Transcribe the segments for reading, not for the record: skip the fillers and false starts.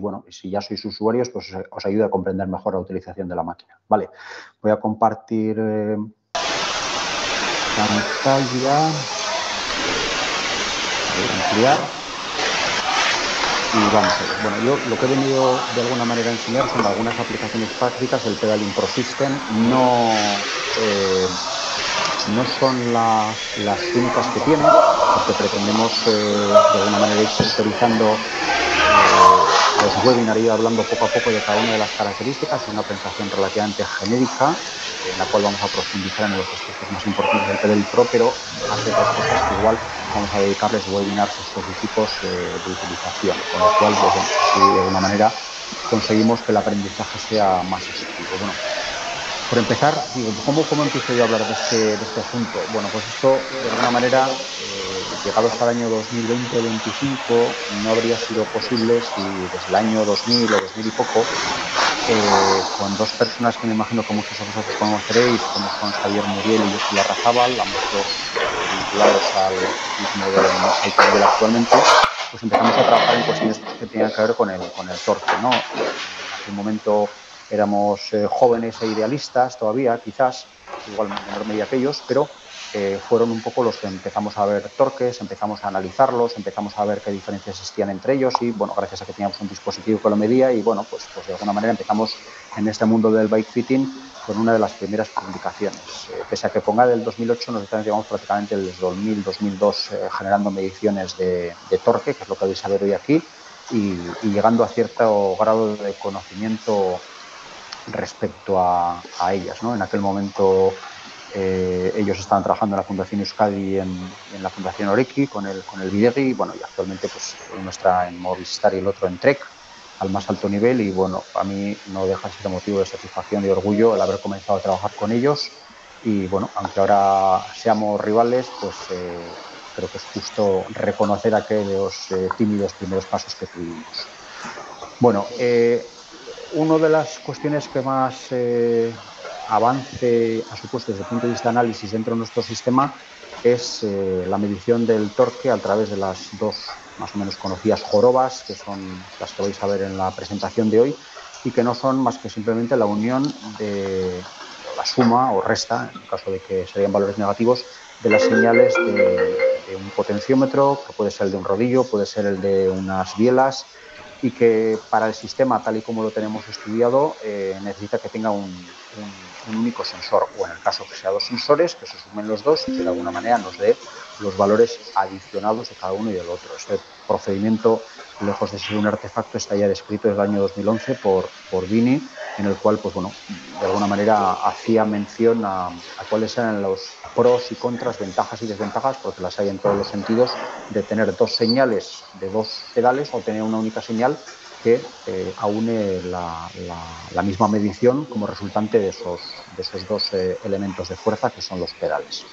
bueno, si ya sois usuarios, pues os ayuda a comprender mejor la utilización de la máquina. Vale, voy a compartir pantalla, voy a ampliar y vamos a ver. Bueno, yo lo que he venido de alguna manera a enseñar son algunas aplicaciones prácticas del Pedaling Pro System. No son las únicas que tiene, porque pretendemos de alguna manera ir sectorizando los webinars, ir hablando poco a poco de cada una de las características. Es una presentación relativamente genérica, en la cual vamos a profundizar en los aspectos más importantes del Pedaling Pro, pero hay otras cosas que igual vamos a dedicarles webinars específicos de utilización, con lo cual, pues bueno, así de alguna manera conseguimos que el aprendizaje sea más efectivo. Bueno, por empezar, digo, ¿cómo empiezo yo a hablar de este asunto? Bueno, pues esto, de alguna manera, llegados al año 2020-25, no habría sido posible si desde el año 2000 o 2000 y poco, con dos personas que me imagino que muchos de vosotros conoceréis, como son Xavier Muriel y Josu Larrazábal, ambos dos vinculados al ciclismo de más alto nivel actualmente, pues empezamos a trabajar en cuestiones que tenían que ver con el torque, ¿no? En aquel momento éramos jóvenes e idealistas todavía, quizás, igual en menor medida que ellos, pero fueron un poco los que empezamos a ver torques, empezamos a analizarlos, empezamos a ver qué diferencias existían entre ellos y, bueno, gracias a que teníamos un dispositivo que lo medía y, bueno, pues de alguna manera empezamos en este mundo del bike fitting con una de las primeras publicaciones. Pese a que ponga del 2008, nosotros llevamos prácticamente desde 2000-2002 generando mediciones de torque, que es lo que vais a ver hoy aquí, y llegando a cierto grado de conocimiento respecto a ellas, ¿no? En aquel momento ellos estaban trabajando en la Fundación Euskadi y en la Fundación Oreki con el Bidegi, y bueno, y actualmente pues uno está en Movistar y el otro en Trek, al más alto nivel, y bueno, a mí no deja de ser motivo de satisfacción y orgullo el haber comenzado a trabajar con ellos, y bueno, aunque ahora seamos rivales, pues creo que es justo reconocer aquellos tímidos primeros pasos que tuvimos. Bueno, una de las cuestiones que más avance ha supuesto desde el punto de vista de análisis dentro de nuestro sistema es la medición del torque a través de las dos más o menos conocidas jorobas, que son las que vais a ver en la presentación de hoy, y que no son más que simplemente la unión de la suma o resta, en caso de que serían valores negativos, de las señales de un potenciómetro, que puede ser el de un rodillo, puede ser el de unas bielas, y que para el sistema, tal y como lo tenemos estudiado, necesita que tenga un único sensor, o en el caso que sea dos sensores, que se sumen los dos y que de alguna manera nos dé los valores adicionados de cada uno y del otro. Este procedimiento, lejos de ser un artefacto, está ya descrito desde el año 2011 por Vini, en el cual, pues bueno, de alguna manera hacía mención a cuáles eran los pros y contras, ventajas y desventajas, porque las hay en todos los sentidos, de tener dos señales de dos pedales o tener una única señal que aúne la misma medición como resultante de esos dos elementos de fuerza que son los pedales.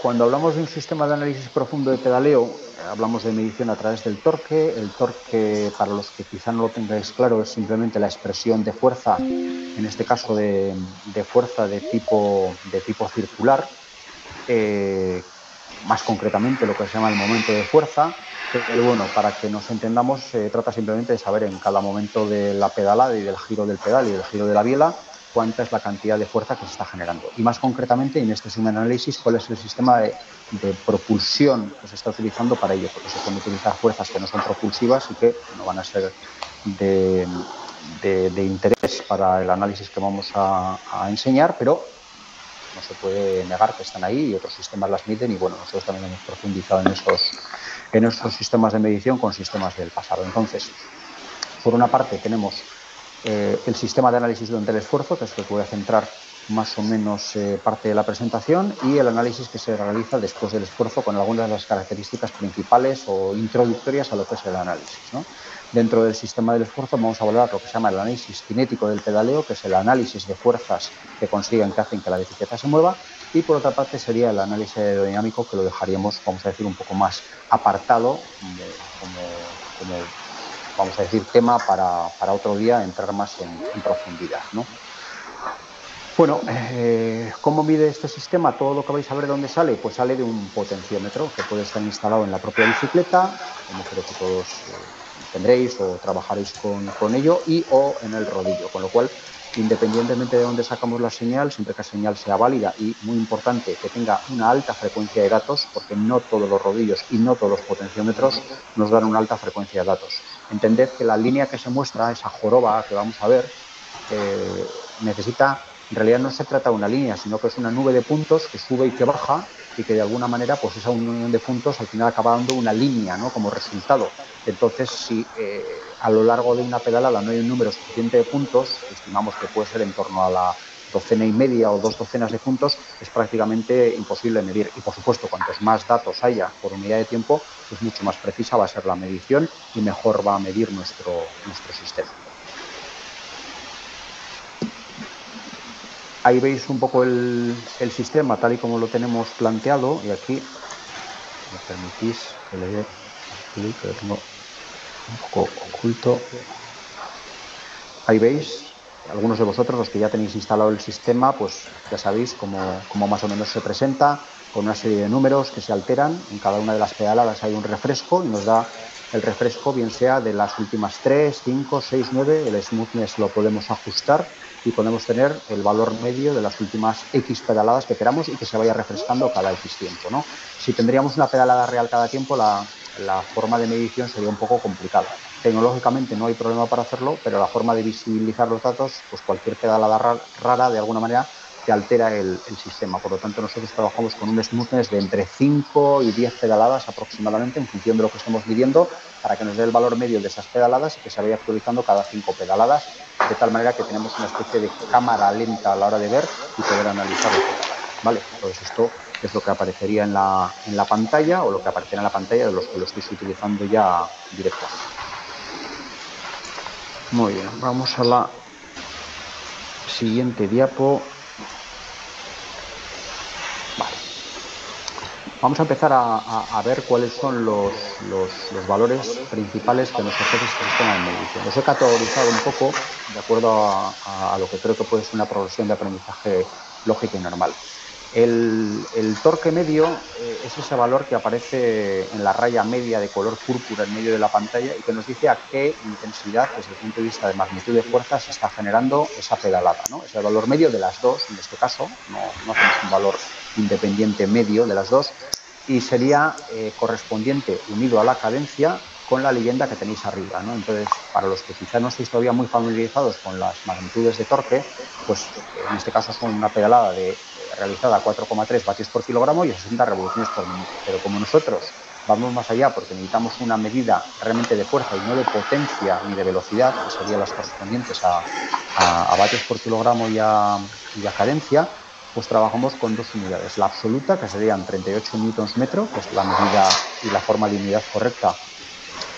Cuando hablamos de un sistema de análisis profundo de pedaleo, hablamos de medición a través del torque. El torque, para los que quizá no lo tengáis claro, es simplemente la expresión de fuerza, en este caso de fuerza de tipo circular, más concretamente lo que se llama el momento de fuerza, pero bueno, para que nos entendamos, se trata simplemente de saber en cada momento de la pedalada y del giro del pedal y del giro de la biela cuánta es la cantidad de fuerza que se está generando. Y más concretamente, en este análisis, cuál es el sistema de propulsión que se está utilizando para ello, porque se pueden utilizar fuerzas que no son propulsivas y que no van a ser de interés para el análisis que vamos a enseñar, pero no se puede negar que están ahí y otros sistemas las miden, y bueno, nosotros también hemos profundizado en esos sistemas de medición con sistemas del pasado. Entonces, por una parte tenemos el sistema de análisis durante el esfuerzo, que es el que voy a centrar más o menos parte de la presentación, y el análisis que se realiza después del esfuerzo con algunas de las características principales o introductorias a lo que es el análisis, ¿no? Dentro del sistema del esfuerzo vamos a valorar lo que se llama el análisis cinético del pedaleo, que es el análisis de fuerzas que consiguen, que hacen que la bicicleta se mueva, y por otra parte sería el análisis aerodinámico, que lo dejaríamos, vamos a decir, un poco más apartado como vamos a decir, tema para otro día, entrar más en profundidad, ¿no? Bueno, ¿cómo mide este sistema? Todo lo que vais a ver de dónde sale, pues sale de un potenciómetro que puede estar instalado en la propia bicicleta, como creo que todos tendréis o trabajaréis con ello, y o en el rodillo, con lo cual, independientemente de dónde sacamos la señal, siempre que la señal sea válida y, muy importante, que tenga una alta frecuencia de datos, porque no todos los rodillos y no todos los potenciómetros nos dan una alta frecuencia de datos. Entended que la línea que se muestra, esa joroba que vamos a ver, necesita, en realidad no se trata de una línea, sino que es una nube de puntos que sube y que baja y que de alguna manera pues esa unión de puntos al final acaba dando una línea, ¿no?, como resultado. Entonces, si a lo largo de una pedalada no hay un número suficiente de puntos, que estimamos que puede ser en torno a la docena y media o 2 docenas de puntos, es prácticamente imposible medir. Y, por supuesto, cuantos más datos haya por unidad de tiempo, pues mucho más precisa va a ser la medición y mejor va a medir nuestro sistema. Ahí veis un poco el sistema tal y como lo tenemos planteado, y aquí, si me permitís que le dé clic, que lo tengo un poco oculto. Ahí veis, algunos de vosotros, los que ya tenéis instalado el sistema, pues ya sabéis cómo más o menos se presenta, con una serie de números que se alteran. En cada una de las pedaladas hay un refresco y nos da el refresco, bien sea de las últimas 3, 5, 6, 9, el smoothness lo podemos ajustar y podemos tener el valor medio de las últimas X pedaladas que queramos y que se vaya refrescando cada X tiempo, ¿no? Si tendríamos una pedalada real cada tiempo, la forma de medición sería un poco complicada. Tecnológicamente no hay problema para hacerlo, pero la forma de visibilizar los datos, pues cualquier pedalada rara, de alguna manera, te altera el sistema. Por lo tanto, nosotros trabajamos con un smoothness de entre 5 y 10 pedaladas aproximadamente, en función de lo que estemos midiendo, para que nos dé el valor medio de esas pedaladas y que se vaya actualizando cada 5 pedaladas, de tal manera que tenemos una especie de cámara lenta a la hora de ver y poder analizar la pedalada, ¿vale? Entonces, esto es lo que aparecería en la pantalla, o lo que aparecerá en la pantalla de los que lo estéis utilizando ya directamente. Muy bien, vamos a la siguiente diapo. Vale. Vamos a empezar a ver cuáles son los valores principales que nos ofrece este sistema de medición. Los he categorizado un poco de acuerdo a lo que creo que puede ser una progresión de aprendizaje lógica y normal. El torque medio es ese valor que aparece en la raya media de color púrpura en medio de la pantalla y que nos dice a qué intensidad, desde el punto de vista de magnitud de fuerza, se está generando esa pedalada, ¿no? Es el valor medio de las dos, en este caso, no hacemos un valor independiente medio de las dos, y sería correspondiente, unido a la cadencia, con la leyenda que tenéis arriba, ¿no? Entonces, para los que quizá no estéis todavía muy familiarizados con las magnitudes de torque, pues en este caso son una pedalada realizada a 4,3 vatios por kilogramo y a 60 revoluciones por minuto. Pero como nosotros vamos más allá porque necesitamos una medida realmente de fuerza y no de potencia ni de velocidad, que serían las correspondientes a vatios por kilogramo y a cadencia, pues trabajamos con dos unidades. La absoluta, que serían 38 newtons metro, que es la medida y la forma de unidad correcta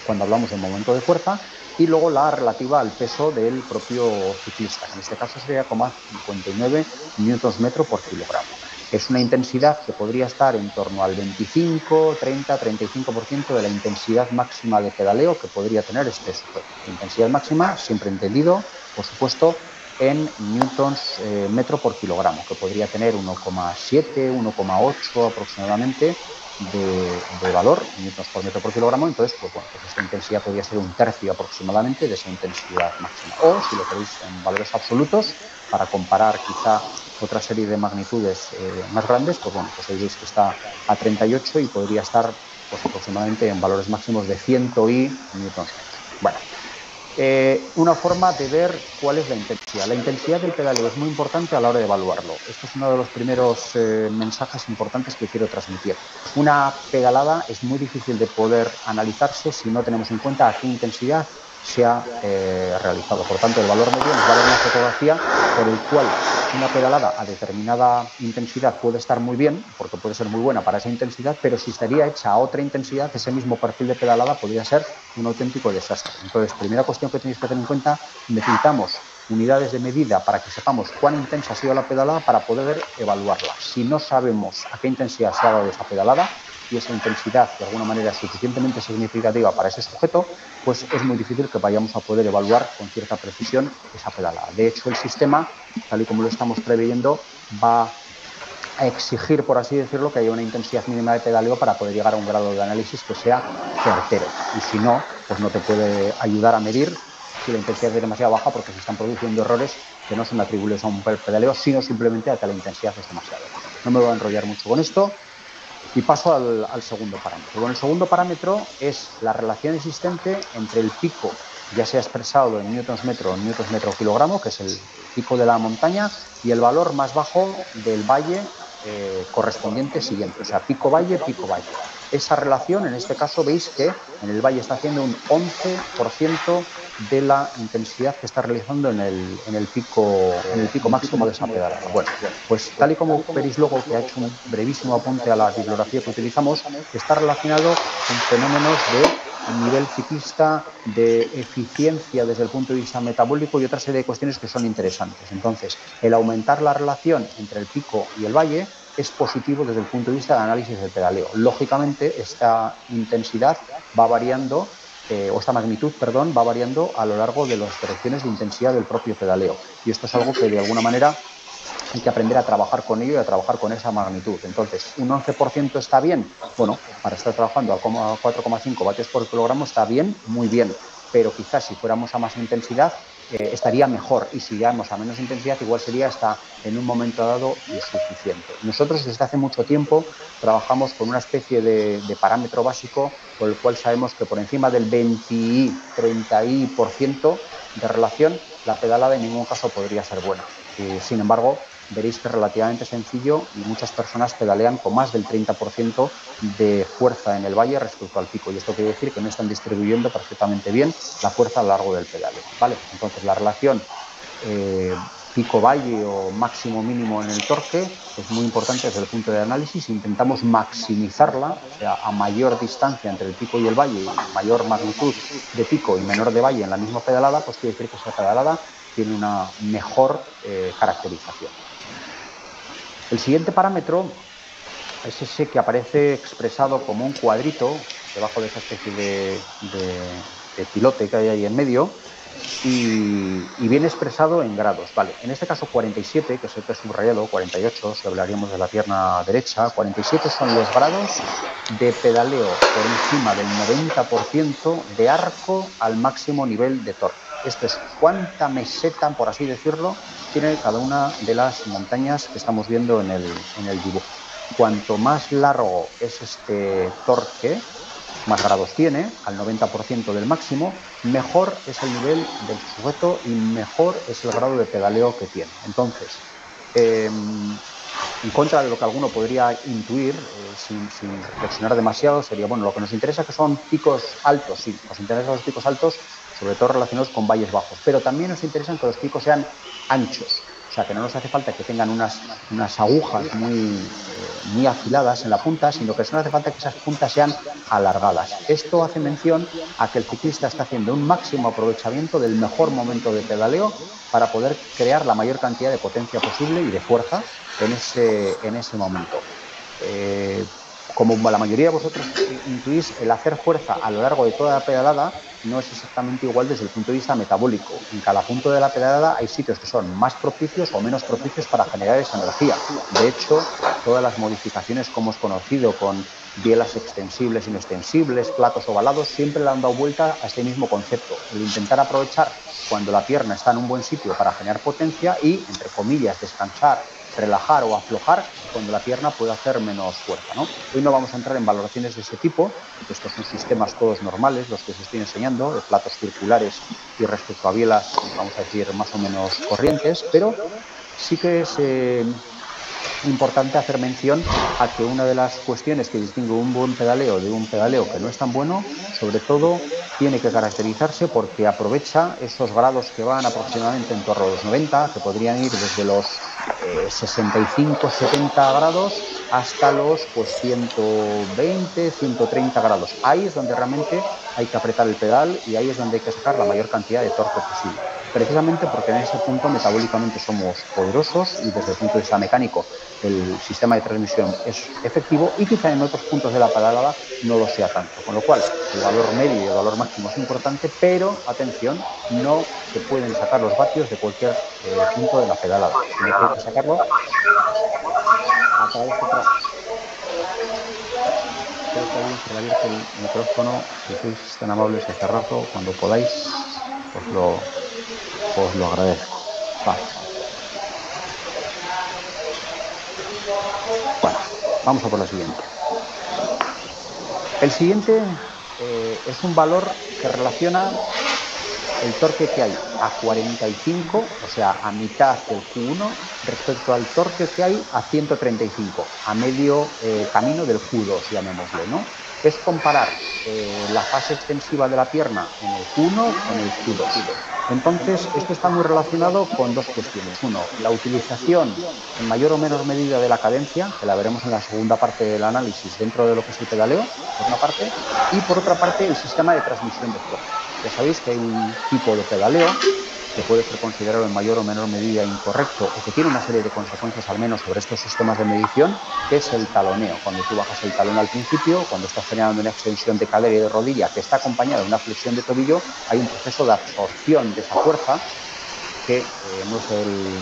cuando hablamos del momento de fuerza, y luego la relativa al peso del propio ciclista, que en este caso sería 0,59 newtons metro por kilogramo. Es una intensidad que podría estar en torno al 25, 30, 35% de la intensidad máxima de pedaleo que podría tener este sujeto. Intensidad máxima, siempre entendido, por supuesto, en newtons metro por kilogramo, que podría tener 1,7, 1,8 aproximadamente de valor, newtons por metro por kilogramo. Entonces, pues bueno, pues esta intensidad podría ser un tercio aproximadamente de esa intensidad máxima. O, si lo queréis en valores absolutos, para comparar quizá otra serie de magnitudes más grandes, pues bueno, pues ahí veis que está a 38 y podría estar pues aproximadamente en valores máximos de 100 y newtons metro. Bueno, una forma de ver cuál es la intensidad. La intensidad del pedaleo es muy importante a la hora de evaluarlo. Esto es uno de los primeros mensajes importantes que quiero transmitir. Una pedalada es muy difícil de poder analizarse si no tenemos en cuenta a qué intensidad se ha realizado. Por tanto, el valor medio nos va a dar una fotografía por el cual una pedalada a determinada intensidad puede estar muy bien, porque puede ser muy buena para esa intensidad, pero si estaría hecha a otra intensidad, ese mismo perfil de pedalada podría ser un auténtico desastre. Entonces, primera cuestión que tenéis que tener en cuenta, necesitamos unidades de medida para que sepamos cuán intensa ha sido la pedalada para poder evaluarla. Si no sabemos a qué intensidad se ha dado esa pedalada, y esa intensidad de alguna manera es suficientemente significativa para ese sujeto, pues es muy difícil que vayamos a poder evaluar con cierta precisión esa pedalada. De hecho, el sistema, tal y como lo estamos preveyendo, va a exigir, por así decirlo, que haya una intensidad mínima de pedaleo para poder llegar a un grado de análisis que sea certero. Y si no, pues no te puede ayudar a medir si la intensidad es demasiado baja, porque se están produciendo errores que no son atribuibles a un pedaleo, sino simplemente a que la intensidad es demasiado baja. No me voy a enrollar mucho con esto y paso al segundo parámetro. Bueno, el segundo parámetro es la relación existente entre el pico, ya sea expresado en newtons metro o newtons metro kilogramo, que es el pico de la montaña, y el valor más bajo del valle correspondiente siguiente, o sea, pico-valle, pico-valle. Esa relación, en este caso, veis que en el valle está haciendo un 11% de la intensidad que está realizando en el pico máximo de esa pedalada. Bueno, pues tal y como veréis luego, que ha hecho un brevísimo apunte a la bibliografía que utilizamos, está relacionado con fenómenos de nivel ciclista, de eficiencia desde el punto de vista metabólico y otra serie de cuestiones que son interesantes. Entonces, el aumentar la relación entre el pico y el valle es positivo desde el punto de vista del análisis del pedaleo. Lógicamente, esta intensidad va variando, o esta magnitud, perdón, va variando a lo largo de las direcciones de intensidad del propio pedaleo. Y esto es algo que de alguna manera hay que aprender a trabajar con ello y a trabajar con esa magnitud. Entonces, ¿un 11% está bien? Bueno, para estar trabajando a 4,5 vatios por kilogramo está bien, muy bien, pero quizás si fuéramos a más intensidad estaría mejor, y si iríamos a menos intensidad igual sería hasta en un momento dado insuficiente. Nosotros desde hace mucho tiempo trabajamos con una especie de parámetro básico por el cual sabemos que por encima del 20-30% de relación la pedalada en ningún caso podría ser buena. Sin embargo, veréis que es relativamente sencillo y muchas personas pedalean con más del 30% de fuerza en el valle respecto al pico, y esto quiere decir que no están distribuyendo perfectamente bien la fuerza a lo largo del pedaleo, ¿vale? Entonces, la relación pico-valle o máximo-mínimo en el torque es muy importante desde el punto de análisis. Intentamos maximizarla, o sea, a mayor distancia entre el pico y el valle, mayor magnitud de pico y menor de valle en la misma pedalada, pues quiere decir que esa pedalada tiene una mejor caracterización. El siguiente parámetro es ese que aparece expresado como un cuadrito debajo de esa especie de pilote que hay ahí en medio, y viene expresado en grados. Vale, en este caso 47, que es el que he subrayado, 48, si hablaríamos de la pierna derecha, 47 son los grados de pedaleo por encima del 90% de arco al máximo nivel de torque. Esto es cuánta meseta, por así decirlo, tiene cada una de las montañas que estamos viendo en el dibujo. Cuanto más largo es este torque, más grados tiene, al 90% del máximo, mejor es el nivel del sujeto y mejor es el grado de pedaleo que tiene. Entonces, en contra de lo que alguno podría intuir, sin reflexionar demasiado, sería, bueno, lo que nos interesa que son picos altos, sí, nos interesan los picos altos, sobre todo relacionados con valles bajos, pero también nos interesan que los picos sean anchos, o sea, que no nos hace falta que tengan unas agujas muy afiladas en la punta, sino que nos hace falta que esas puntas sean alargadas. Esto hace mención a que el ciclista está haciendo un máximo aprovechamiento del mejor momento de pedaleo para poder crear la mayor cantidad de potencia posible y de fuerza en ese momento. Como la mayoría de vosotros intuís, el hacer fuerza a lo largo de toda la pedalada no es exactamente igual desde el punto de vista metabólico. En cada punto de la pedalada hay sitios que son más propicios o menos propicios para generar esa energía. De hecho, todas las modificaciones que hemos conocido con bielas extensibles, inextensibles, platos ovalados, siempre le han dado vuelta a este mismo concepto, el intentar aprovechar cuando la pierna está en un buen sitio para generar potencia y, entre comillas, descansar, relajar o aflojar cuando la pierna puede hacer menos fuerza, ¿no? Hoy no vamos a entrar en valoraciones de ese tipo, porque estos son sistemas todos normales, los que os estoy enseñando, de platos circulares y respecto a bielas, vamos a decir, más o menos corrientes, pero sí que es importante hacer mención a que una de las cuestiones que distingue un buen pedaleo de un pedaleo que no es tan bueno, sobre todo, tiene que caracterizarse porque aprovecha esos grados que van aproximadamente en torno a los 90, que podrían ir desde los 65-70 grados hasta los 120-130 grados. Ahí es donde realmente hay que apretar el pedal y ahí es donde hay que sacar la mayor cantidad de torque posible. precisamente porque en ese punto metabólicamente somos poderosos y desde el punto de vista mecánico el sistema de transmisión es efectivo y quizá en otros puntos de la pedalada no lo sea tanto. Con lo cual, el valor medio y el valor máximo es importante, pero, atención, no se pueden sacar los vatios de cualquier punto de la pedalada, sino que hay que sacarlo a través de otra... Creo que alguien se le ha abierto el micrófono. Si sois tan amables de cerrarlo cuando podáis, os lo agradezco. Vale. Bueno, vamos a por la siguiente. El siguiente es un valor que relaciona el torque que hay a 45, o sea, a mitad del Q1, respecto al torque que hay a 135, a medio camino del Q2, llamémosle, ¿no? Es comparar la fase extensiva de la pierna en el Q1 con el Q2. Entonces, esto está muy relacionado con dos cuestiones. Uno, la utilización en mayor o menor medida de la cadencia, que la veremos en la segunda parte del análisis dentro de lo que es el pedaleo, por una parte, y por otra parte, el sistema de transmisión de fuerza. Ya sabéis que hay un tipo de pedaleo que puede ser considerado en mayor o menor medida incorrecto o que tiene una serie de consecuencias al menos sobre estos sistemas de medición, que es el taloneo. Cuando tú bajas el talón al principio, cuando estás generando una extensión de cadera y de rodilla que está acompañada de una flexión de tobillo, hay un proceso de absorción de esa fuerza que no es el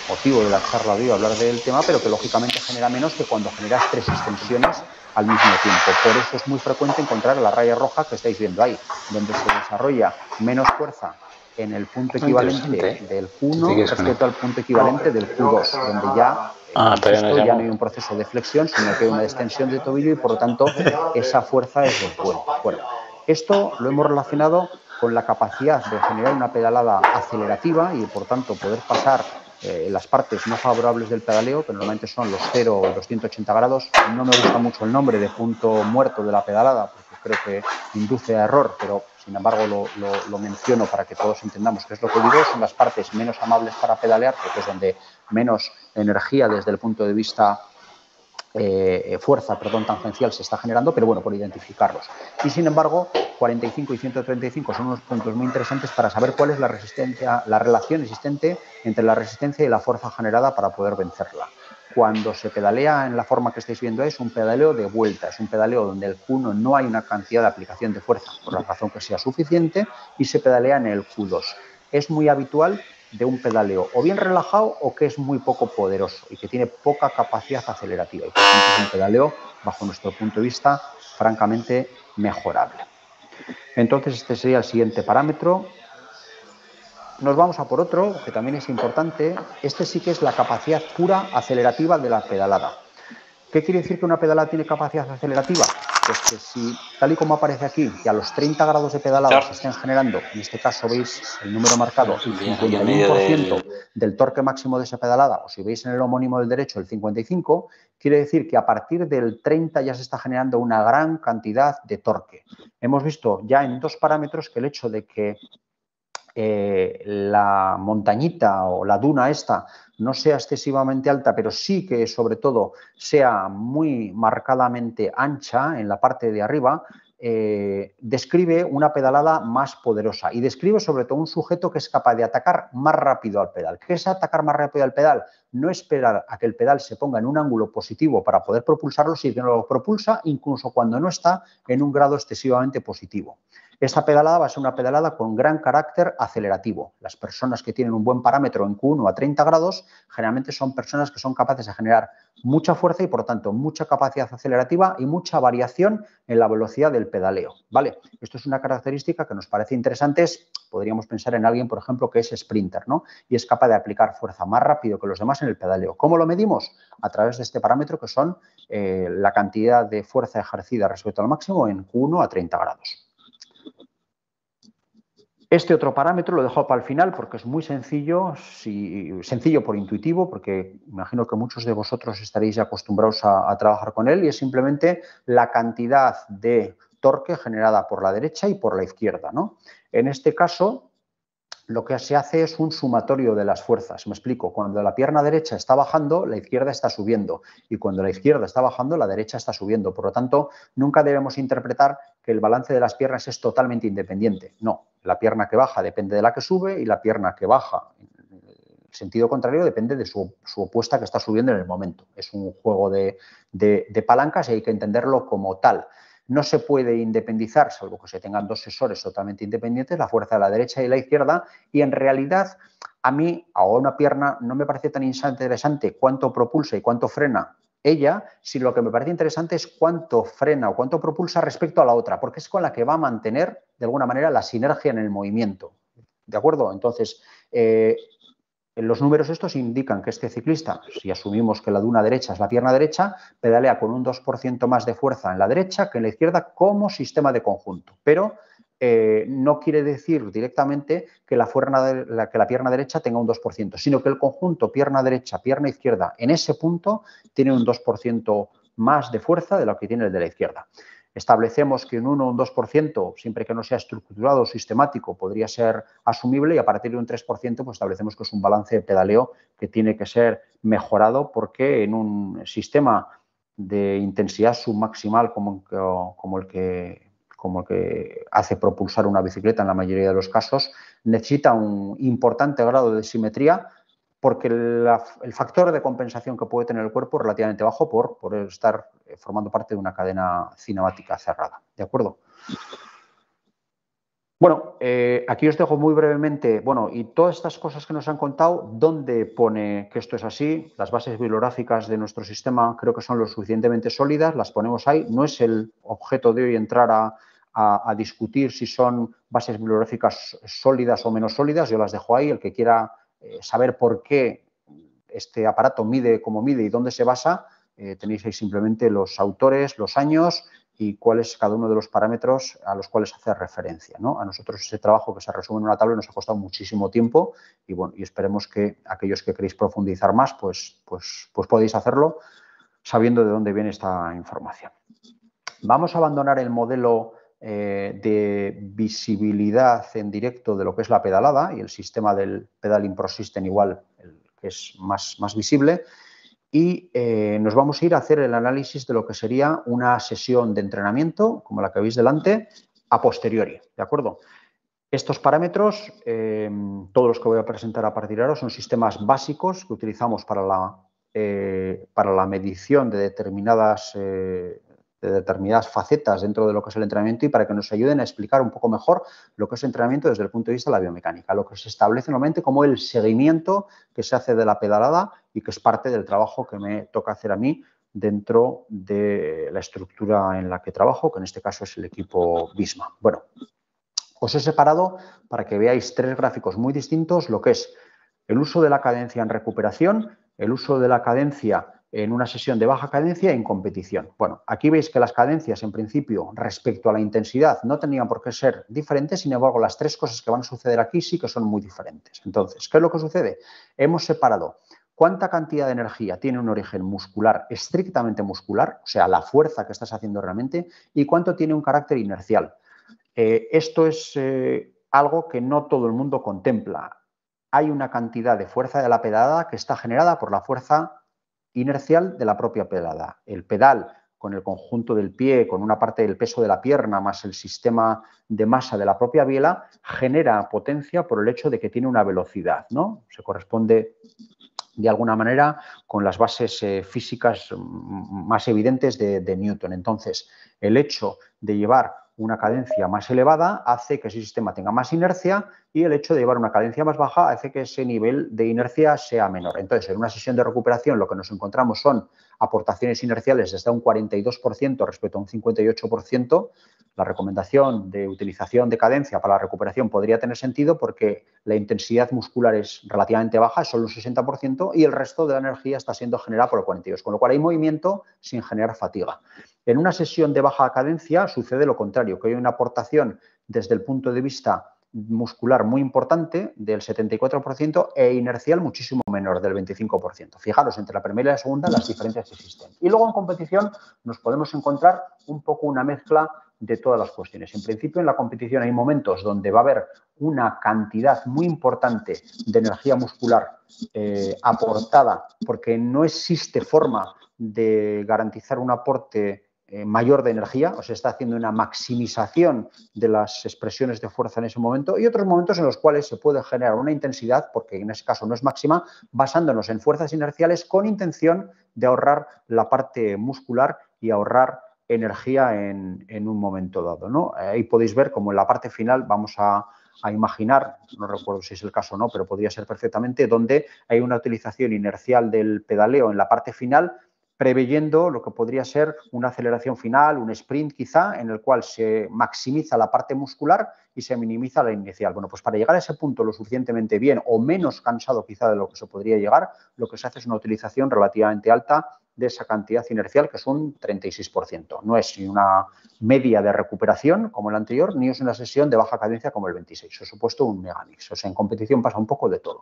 motivo de la charla de hoy hablar del tema, pero que lógicamente genera menos que cuando generas tres extensiones al mismo tiempo. Por eso es muy frecuente encontrar la raya roja que estáis viendo ahí, donde se desarrolla menos fuerza en el punto equivalente del Q1 respecto al punto equivalente del Q2, donde ya, ya no hay un proceso de flexión, sino que hay una extensión de tobillo y, por lo tanto, esa fuerza es desvuelta. Bueno, esto lo hemos relacionado con la capacidad de generar una pedalada acelerativa y, por tanto, poder pasar las partes no favorables del pedaleo, que normalmente son los 0 y los 180 grados. No me gusta mucho el nombre de punto muerto de la pedalada, porque creo que induce a error, pero, sin embargo, lo menciono para que todos entendamos qué es lo que digo. Son las partes menos amables para pedalear, porque es donde menos energía desde el punto de vista fuerza tangencial se está generando, pero bueno, por identificarlos. Y sin embargo, 45 y 135 son unos puntos muy interesantes para saber cuál es la resistencia, la relación existente entre la resistencia y la fuerza generada para poder vencerla. Cuando se pedalea en la forma que estáis viendo es un pedaleo de vuelta, es un pedaleo donde el Q1 no hay una cantidad de aplicación de fuerza por la razón que sea suficiente y se pedalea en el Q2. Es muy habitual de un pedaleo o bien relajado o que es muy poco poderoso y que tiene poca capacidad acelerativa. Y por tanto es un pedaleo, bajo nuestro punto de vista, francamente mejorable. Entonces este sería el siguiente parámetro. Nos vamos a por otro, que también es importante. Este sí que es la capacidad pura acelerativa de la pedalada. ¿Qué quiere decir que una pedalada tiene capacidad acelerativa? Pues que si, tal y como aparece aquí, que a los 30 grados de pedalada se estén generando, en este caso veis el número marcado, el 51% del torque máximo de esa pedalada, o si veis en el homónimo del derecho el 55%, quiere decir que a partir del 30 ya se está generando una gran cantidad de torque. Hemos visto ya en dos parámetros que el hecho de que la montañita o la duna esta no sea excesivamente alta, pero sí que sobre todo sea muy marcadamente ancha en la parte de arriba, describe una pedalada más poderosa y describe sobre todo un sujeto que es capaz de atacar más rápido al pedal. ¿Qué es atacar más rápido al pedal? No esperar a que el pedal se ponga en un ángulo positivo para poder propulsarlo, sino que lo propulsa incluso cuando no está en un grado excesivamente positivo. Esta pedalada va a ser una pedalada con gran carácter acelerativo. Las personas que tienen un buen parámetro en Q1 a 30 grados generalmente son personas que son capaces de generar mucha fuerza y, por tanto, mucha capacidad acelerativa y mucha variación en la velocidad del pedaleo. ¿Vale? Esto es una característica que nos parece interesante. Podríamos pensar en alguien, por ejemplo, que es sprinter, ¿no? Y es capaz de aplicar fuerza más rápido que los demás en el pedaleo. ¿Cómo lo medimos? A través de este parámetro que son la cantidad de fuerza ejercida respecto al máximo en Q1 a 30 grados. Este otro parámetro lo dejo para el final porque es muy sencillo, sencillo por intuitivo, porque imagino que muchos de vosotros estaréis acostumbrados a trabajar con él, y es simplemente la cantidad de torque generada por la derecha y por la izquierda, ¿no? En este caso, lo que se hace es un sumatorio de las fuerzas. Me explico. Cuando la pierna derecha está bajando, la izquierda está subiendo. Y cuando la izquierda está bajando, la derecha está subiendo. Por lo tanto, nunca debemos interpretar que el balance de las piernas es totalmente independiente. No. La pierna que baja depende de la que sube y la pierna que baja, en el sentido contrario, depende de su opuesta que está subiendo en el momento. Es un juego de palancas y hay que entenderlo como tal. No se puede independizar, salvo que se tengan dos sensores totalmente independientes, la fuerza de la derecha y la izquierda, y en realidad a mí, a una pierna, no me parece tan interesante cuánto propulsa y cuánto frena ella, si lo que me parece interesante es cuánto frena o cuánto propulsa respecto a la otra, porque es con la que va a mantener, de alguna manera, la sinergia en el movimiento. ¿De acuerdo? Entonces, los números estos indican que este ciclista, si asumimos que la duna derecha es la pierna derecha, pedalea con un 2% más de fuerza en la derecha que en la izquierda como sistema de conjunto. Pero no quiere decir directamente que la pierna derecha tenga un 2%, sino que el conjunto pierna derecha, pierna izquierda, en ese punto tiene un 2% más de fuerza de lo que tiene el de la izquierda. Establecemos que un 1 o un 2%, siempre que no sea estructurado o sistemático, podría ser asumible, y a partir de un 3% pues establecemos que es un balance de pedaleo que tiene que ser mejorado, porque en un sistema de intensidad submaximal como el que hace propulsar una bicicleta en la mayoría de los casos, necesita un importante grado de simetría, porque el factor de compensación que puede tener el cuerpo es relativamente bajo por estar formando parte de una cadena cinemática cerrada. ¿De acuerdo? Bueno, aquí os dejo muy brevemente, bueno, y todas estas cosas que nos han contado, ¿dónde pone que esto es así? Las bases bibliográficas de nuestro sistema creo que son lo suficientemente sólidas, las ponemos ahí. No es el objeto de hoy entrar a discutir si son bases bibliográficas sólidas o menos sólidas, yo las dejo ahí. El que quiera saber por qué este aparato mide como mide y dónde se basa, tenéis ahí simplemente los autores, los años y cuál es cada uno de los parámetros a los cuales hace referencia, ¿no? A nosotros ese trabajo que se resume en una tabla nos ha costado muchísimo tiempo y, bueno, y esperemos que aquellos que queréis profundizar más, pues podéis hacerlo sabiendo de dónde viene esta información. Vamos a abandonar el modelo de visibilidad en directo de lo que es la pedalada y el sistema del Pedaling Pro System, igual el que es más visible, y nos vamos a ir a hacer el análisis de lo que sería una sesión de entrenamiento, como la que veis delante, a posteriori, ¿de acuerdo? Estos parámetros, todos los que voy a presentar a partir de ahora, son sistemas básicos que utilizamos para la medición de determinadas facetas dentro de lo que es el entrenamiento y para que nos ayuden a explicar un poco mejor lo que es entrenamiento desde el punto de vista de la biomecánica, lo que se establece normalmente como el seguimiento que se hace de la pedalada y que es parte del trabajo que me toca hacer a mí dentro de la estructura en la que trabajo, que en este caso es el equipo Visma. Bueno, os he separado para que veáis tres gráficos muy distintos, lo que es el uso de la cadencia en recuperación, el uso de la cadencia en una sesión de baja cadencia y en competición. Bueno, aquí veis que las cadencias, en principio, respecto a la intensidad, no tenían por qué ser diferentes, sin embargo, las tres cosas que van a suceder aquí sí que son muy diferentes. Entonces, ¿qué es lo que sucede? Hemos separado cuánta cantidad de energía tiene un origen muscular, estrictamente muscular, o sea, la fuerza que estás haciendo realmente, y cuánto tiene un carácter inercial. Esto es algo que no todo el mundo contempla. Hay una cantidad de fuerza de la pedalada que está generada por la fuerza inercial de la propia pedalada. El pedal con el conjunto del pie, con una parte del peso de la pierna más el sistema de masa de la propia biela, genera potencia por el hecho de que tiene una velocidad, ¿no? Se corresponde de alguna manera con las bases físicas más evidentes de Newton. Entonces, el hecho de llevar una cadencia más elevada hace que ese sistema tenga más inercia y el hecho de llevar una cadencia más baja hace que ese nivel de inercia sea menor. Entonces, en una sesión de recuperación lo que nos encontramos son aportaciones inerciales desde un 42% respecto a un 58%. La recomendación de utilización de cadencia para la recuperación podría tener sentido porque la intensidad muscular es relativamente baja, es solo un 60%, y el resto de la energía está siendo generada por el 42%, con lo cual hay movimiento sin generar fatiga. En una sesión de baja cadencia sucede lo contrario, que hay una aportación desde el punto de vista muscular muy importante del 74% e inercial muchísimo menor del 25%. Fijaros, entre la primera y la segunda las diferencias que existen. Y luego en competición nos podemos encontrar un poco una mezcla de todas las cuestiones. En principio, en la competición hay momentos donde va a haber una cantidad muy importante de energía muscular aportada, porque no existe forma de garantizar un aporte mayor de energía, o se está haciendo una maximización de las expresiones de fuerza en ese momento, y otros momentos en los cuales se puede generar una intensidad, porque en ese caso no es máxima, basándonos en fuerzas inerciales con intención de ahorrar la parte muscular y ahorrar energía en un momento dado, ¿no? Ahí podéis ver como en la parte final vamos a imaginar, no recuerdo si es el caso o no, pero podría ser perfectamente, donde hay una utilización inercial del pedaleo en la parte final, preveyendo lo que podría ser una aceleración final, un sprint quizá, en el cual se maximiza la parte muscular y se minimiza la inicial. Bueno, pues para llegar a ese punto lo suficientemente bien o menos cansado quizá de lo que se podría llegar, lo que se hace es una utilización relativamente alta de esa cantidad inercial, que es un 36%. No es ni una media de recuperación como el anterior, ni es una sesión de baja cadencia como el 26. Os he puesto un megamix. O sea, en competición pasa un poco de todo.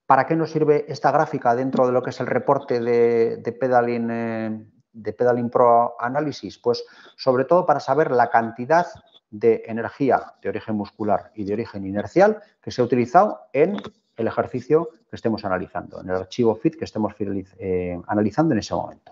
¿Para qué nos sirve esta gráfica dentro de lo que es el reporte de Pedaling Pro Analysis? Pues sobre todo para saber la cantidad de energía de origen muscular y de origen inercial que se ha utilizado en el ejercicio que estemos analizando, en el archivo FIT que estemos analizando en ese momento.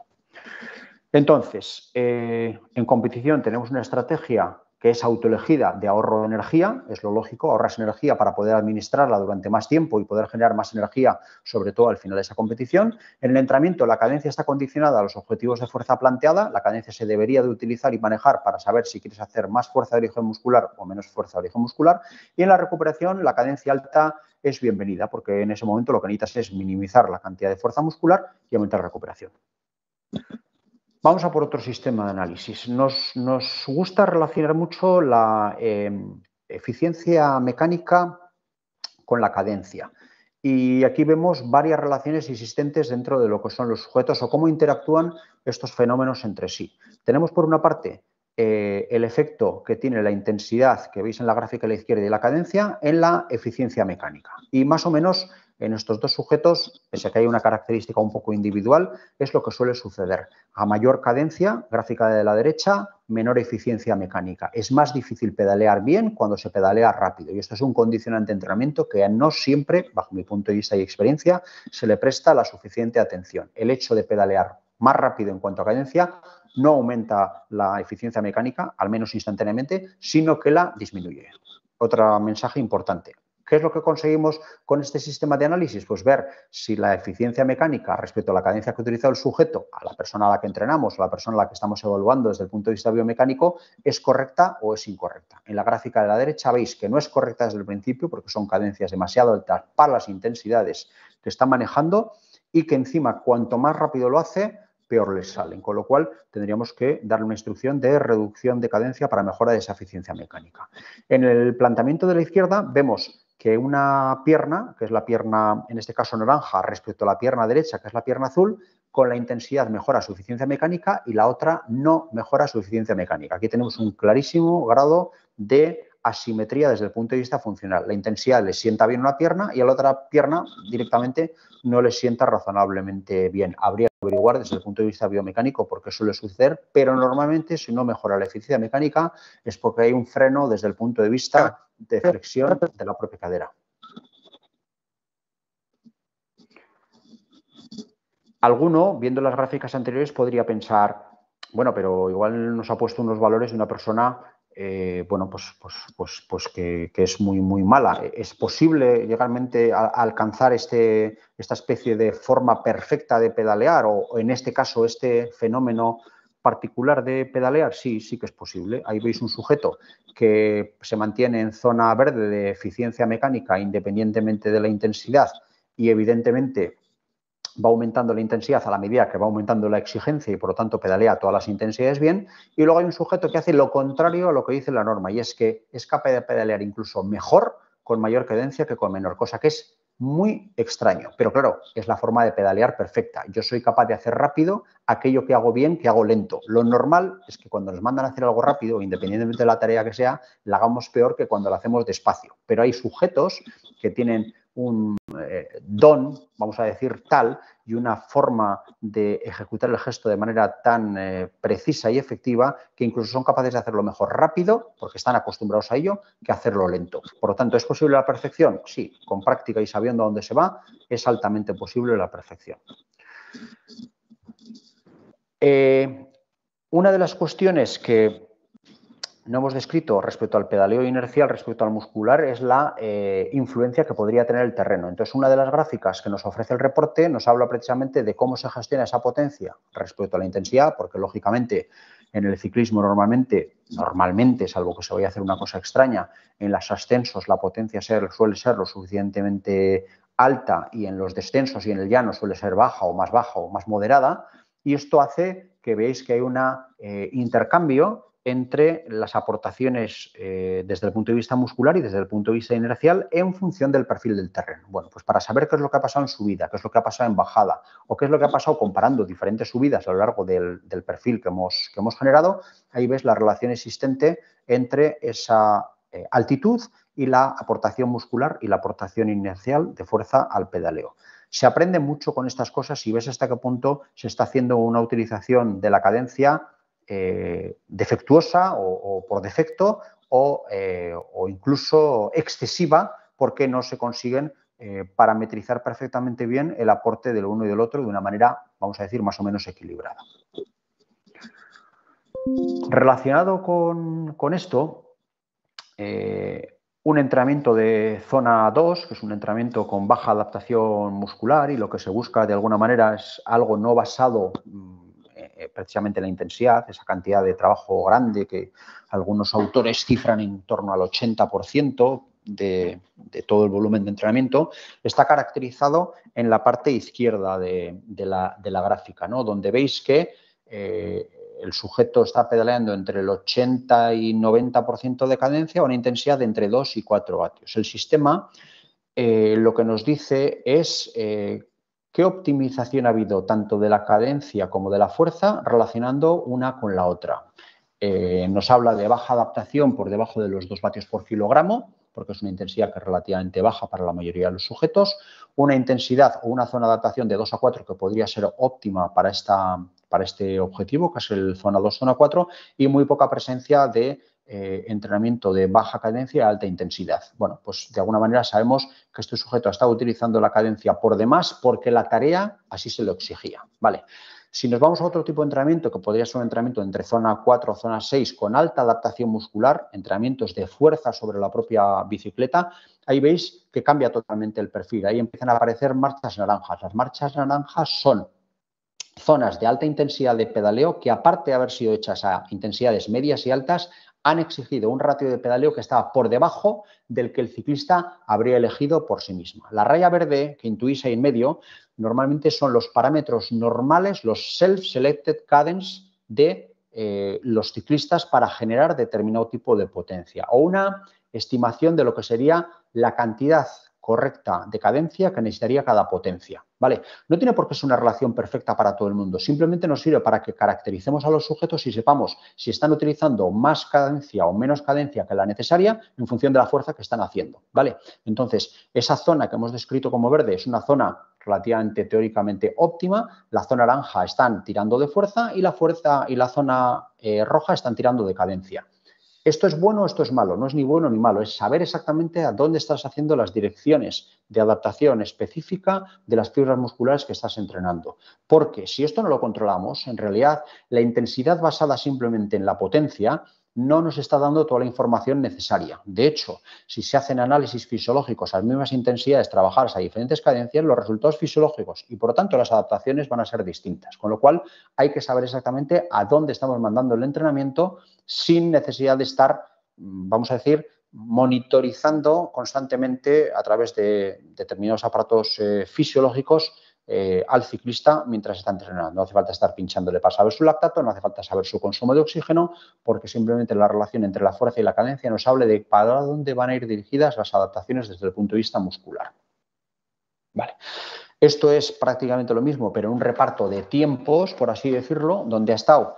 Entonces, en competición tenemos una estrategia que es autoelegida de ahorro de energía, es lo lógico, ahorras energía para poder administrarla durante más tiempo y poder generar más energía, sobre todo al final de esa competición. En el entrenamiento la cadencia está condicionada a los objetivos de fuerza planteada, la cadencia se debería de utilizar y manejar para saber si quieres hacer más fuerza de origen muscular o menos fuerza de origen muscular, y en la recuperación la cadencia alta es bienvenida porque en ese momento lo que necesitas es minimizar la cantidad de fuerza muscular y aumentar la recuperación. Vamos a por otro sistema de análisis. Nos gusta relacionar mucho la eficiencia mecánica con la cadencia. Y aquí vemos varias relaciones existentes dentro de lo que son los sujetos o cómo interactúan estos fenómenos entre sí. Tenemos por una parte el efecto que tiene la intensidad que veis en la gráfica a la izquierda y la cadencia en la eficiencia mecánica. Y más o menos en estos dos sujetos, pese a que hay una característica un poco individual, es lo que suele suceder. A mayor cadencia, gráfica de la derecha, menor eficiencia mecánica. Es más difícil pedalear bien cuando se pedalea rápido. Y esto es un condicionante de entrenamiento que no siempre, bajo mi punto de vista y experiencia, se le presta la suficiente atención. El hecho de pedalear más rápido en cuanto a cadencia no aumenta la eficiencia mecánica, al menos instantáneamente, sino que la disminuye. Otro mensaje importante. ¿Qué es lo que conseguimos con este sistema de análisis? Pues ver si la eficiencia mecánica respecto a la cadencia que ha utilizado el sujeto, a la persona a la que entrenamos, a la persona a la que estamos evaluando desde el punto de vista biomecánico, es correcta o es incorrecta. En la gráfica de la derecha veis que no es correcta desde el principio porque son cadencias demasiado altas para las intensidades que está manejando y que encima cuanto más rápido lo hace, peor les salen, con lo cual tendríamos que darle una instrucción de reducción de cadencia para mejora de esa eficiencia mecánica. En el planteamiento de la izquierda vemos que una pierna, que es la pierna, en este caso naranja, respecto a la pierna derecha, que es la pierna azul, con la intensidad mejora su eficiencia mecánica y la otra no mejora su eficiencia mecánica. Aquí tenemos un clarísimo grado de asimetría desde el punto de vista funcional. La intensidad le sienta bien una pierna y a la otra pierna directamente no le sienta razonablemente bien. Habría que averiguar desde el punto de vista biomecánico por qué suele suceder, pero normalmente si no mejora la eficiencia mecánica es porque hay un freno desde el punto de vista de flexión de la propia cadera. Alguno, viendo las gráficas anteriores, podría pensar, bueno, pero igual nos ha puesto unos valores de una persona, bueno, pues que es muy, muy mala. ¿Es posible llegarmente a alcanzar esta especie de forma perfecta de pedalear o en este caso este fenómeno particular de pedalear? Sí, sí que es posible. Ahí veis un sujeto que se mantiene en zona verde de eficiencia mecánica independientemente de la intensidad y evidentemente va aumentando la intensidad a la medida que va aumentando la exigencia y por lo tanto pedalea todas las intensidades bien. Y luego hay un sujeto que hace lo contrario a lo que dice la norma y es que es capaz de pedalear incluso mejor con mayor cadencia que con menor, cosa que es muy extraño. Pero claro, es la forma de pedalear perfecta. Yo soy capaz de hacer rápido aquello que hago bien, que hago lento. Lo normal es que cuando nos mandan a hacer algo rápido, independientemente de la tarea que sea, la hagamos peor que cuando la hacemos despacio. Pero hay sujetos que tienen un don, vamos a decir tal, y una forma de ejecutar el gesto de manera tan precisa y efectiva que incluso son capaces de hacerlo mejor rápido, porque están acostumbrados a ello, que hacerlo lento. Por lo tanto, ¿es posible la perfección? Sí, con práctica y sabiendo a dónde se va, es altamente posible la perfección. Una de las cuestiones que no hemos descrito respecto al pedaleo inercial, respecto al muscular, es la influencia que podría tener el terreno. Entonces, una de las gráficas que nos ofrece el reporte nos habla precisamente de cómo se gestiona esa potencia respecto a la intensidad, porque lógicamente en el ciclismo normalmente, salvo que se vaya a hacer una cosa extraña, en los ascensos la potencia suele ser lo suficientemente alta y en los descensos y en el llano suele ser baja o más moderada, y esto hace que veáis que hay un intercambio entre las aportaciones desde el punto de vista muscular y desde el punto de vista inercial en función del perfil del terreno. Bueno, pues para saber qué es lo que ha pasado en subida, qué es lo que ha pasado en bajada o qué es lo que ha pasado comparando diferentes subidas a lo largo del perfil que hemos generado, ahí ves la relación existente entre esa altitud y la aportación muscular y la aportación inercial de fuerza al pedaleo. Se aprende mucho con estas cosas y ves hasta qué punto se está haciendo una utilización de la cadencia defectuosa o por defecto o incluso excesiva porque no se consiguen parametrizar perfectamente bien el aporte del uno y del otro de una manera, vamos a decir, más o menos equilibrada. Relacionado con esto, un entrenamiento de zona 2, que es un entrenamiento con baja adaptación muscular y lo que se busca de alguna manera es algo no basado precisamente en la intensidad, esa cantidad de trabajo grande que algunos autores cifran en torno al 80% de todo el volumen de entrenamiento, está caracterizado en la parte izquierda de la gráfica, ¿no? Donde veis que el sujeto está pedaleando entre el 80 y 90% de cadencia a una intensidad de entre 2 y 4 vatios. El sistema lo que nos dice es qué optimización ha habido tanto de la cadencia como de la fuerza relacionando una con la otra. Nos habla de baja adaptación por debajo de los 2 vatios por kilogramo, porque es una intensidad que es relativamente baja para la mayoría de los sujetos, una intensidad o una zona de adaptación de 2 a 4 que podría ser óptima para este objetivo, que es el zona 2, zona 4, y muy poca presencia de entrenamiento de baja cadencia y alta intensidad. Bueno, pues de alguna manera sabemos que este sujeto ha estado utilizando la cadencia por demás porque la tarea así se lo exigía. Vale. Si nos vamos a otro tipo de entrenamiento, que podría ser un entrenamiento entre zona 4 o zona 6 con alta adaptación muscular, entrenamientos de fuerza sobre la propia bicicleta, ahí veis que cambia totalmente el perfil. Ahí empiezan a aparecer marchas naranjas. Las marchas naranjas son zonas de alta intensidad de pedaleo que, aparte de haber sido hechas a intensidades medias y altas, han exigido un ratio de pedaleo que estaba por debajo del que el ciclista habría elegido por sí misma. La raya verde que intuís ahí en medio normalmente son los parámetros normales, los self-selected cadence de los ciclistas para generar determinado tipo de potencia o una estimación de lo que sería la cantidad correcta de cadencia que necesitaría cada potencia, ¿vale? No tiene por qué ser una relación perfecta para todo el mundo, simplemente nos sirve para que caractericemos a los sujetos y sepamos si están utilizando más cadencia o menos cadencia que la necesaria en función de la fuerza que están haciendo, ¿vale? Entonces, esa zona que hemos descrito como verde es una zona relativamente teóricamente óptima, la zona naranja están tirando de fuerza y la zona roja están tirando de cadencia. ¿Esto es bueno o esto es malo? No es ni bueno ni malo, es saber exactamente a dónde estás haciendo las direcciones de adaptación específica de las fibras musculares que estás entrenando. Porque si esto no lo controlamos, en realidad la intensidad basada simplemente en la potencia no nos está dando toda la información necesaria. De hecho, si se hacen análisis fisiológicos a las mismas intensidades trabajadas a diferentes cadencias, los resultados fisiológicos y, por lo tanto, las adaptaciones van a ser distintas. Con lo cual, hay que saber exactamente a dónde estamos mandando el entrenamiento sin necesidad de estar, vamos a decir, monitorizando constantemente a través de determinados aparatos fisiológicos al ciclista mientras está entrenando. No hace falta estar pinchándole para saber su lactato, no hace falta saber su consumo de oxígeno, porque simplemente la relación entre la fuerza y la cadencia nos habla de para dónde van a ir dirigidas las adaptaciones desde el punto de vista muscular. Vale. Esto es prácticamente lo mismo, pero en un reparto de tiempos, por así decirlo, donde ha estado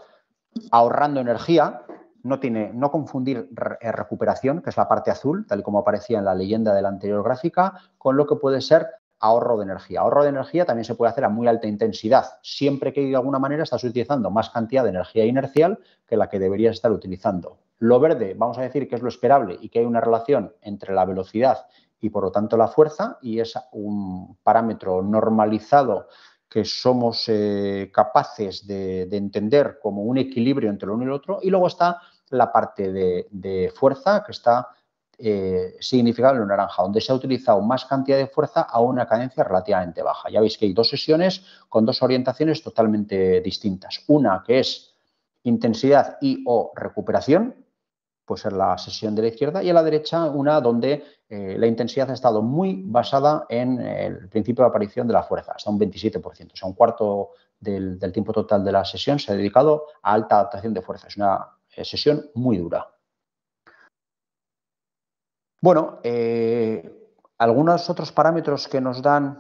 ahorrando energía. No confundir recuperación, que es la parte azul, tal y como aparecía en la leyenda de la anterior gráfica, con lo que puede ser ahorro de energía. Ahorro de energía también se puede hacer a muy alta intensidad, siempre que de alguna manera estás utilizando más cantidad de energía inercial que la que deberías estar utilizando. Lo verde, vamos a decir que es lo esperable y que hay una relación entre la velocidad y, por lo tanto, la fuerza, y es un parámetro normalizado que somos capaces de entender como un equilibrio entre lo uno y lo otro. Y luego está la parte de fuerza, que está significado en lo naranja, donde se ha utilizado más cantidad de fuerza a una cadencia relativamente baja. Ya veis que hay dos sesiones con dos orientaciones totalmente distintas. Una que es intensidad y o recuperación, pues en la sesión de la izquierda, y a la derecha una donde la intensidad ha estado muy basada en el principio de aparición de la fuerza, hasta un 27%, o sea, un cuarto del tiempo total de la sesión se ha dedicado a alta adaptación de fuerza. Es una sesión muy dura. Bueno, algunos otros parámetros que nos dan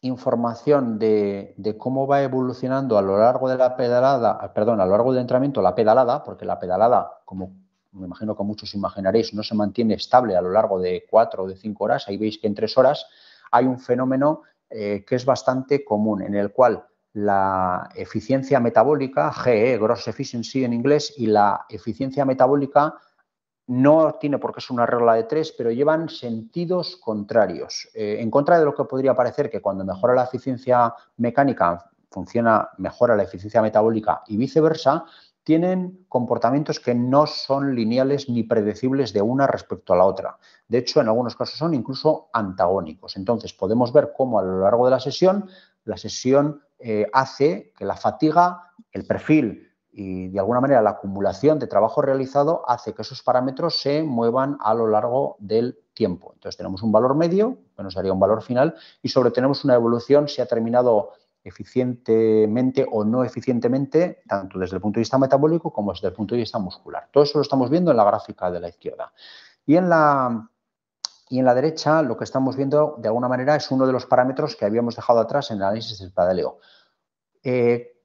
información de cómo va evolucionando a lo largo de la pedalada, perdón, a lo largo del entrenamiento la pedalada, porque la pedalada, como me imagino que muchos imaginaréis, no se mantiene estable a lo largo de 4 o de 5 horas. Ahí veis que en 3 horas hay un fenómeno que es bastante común, en el cual la eficiencia metabólica, GE, Gross Efficiency en inglés, y la eficiencia metabólica no tiene por qué ser una regla de 3, pero llevan sentidos contrarios. En contra de lo que podría parecer que cuando mejora la eficiencia mecánica mejora la eficiencia metabólica y viceversa, tienen comportamientos que no son lineales ni predecibles de una respecto a la otra. De hecho, en algunos casos son incluso antagónicos. Entonces, podemos ver cómo a lo largo de la sesión hace que la fatiga, el perfil y, de alguna manera, la acumulación de trabajo realizado hace que esos parámetros se muevan a lo largo del tiempo. Entonces, tenemos un valor medio, que nos daría un valor final, y tenemos una evolución si ha terminado eficientemente o no eficientemente, tanto desde el punto de vista metabólico como desde el punto de vista muscular. Todo eso lo estamos viendo en la gráfica de la izquierda. Y en la derecha lo que estamos viendo, de alguna manera, es uno de los parámetros que habíamos dejado atrás en el análisis del pedaleo.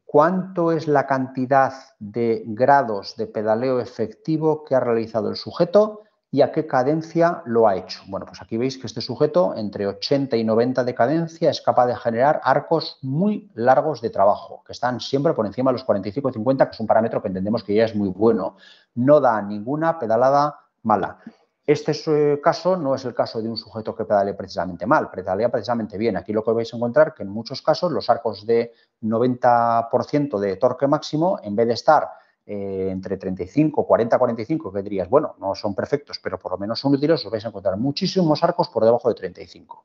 ¿Cuánto es la cantidad de grados de pedaleo efectivo que ha realizado el sujeto y a qué cadencia lo ha hecho? Bueno, pues aquí veis que este sujeto, entre 80 y 90 de cadencia, es capaz de generar arcos muy largos de trabajo, que están siempre por encima de los 45 y 50, que es un parámetro que entendemos que ya es muy bueno. No da ninguna pedalada mala. Este caso no es el caso de un sujeto que pedalea precisamente mal, pedalea precisamente bien. Aquí lo que vais a encontrar que en muchos casos los arcos de 90% de torque máximo, en vez de estar entre 35, 40, 45, que dirías, bueno, no son perfectos, pero por lo menos son útiles, os vais a encontrar muchísimos arcos por debajo de 35.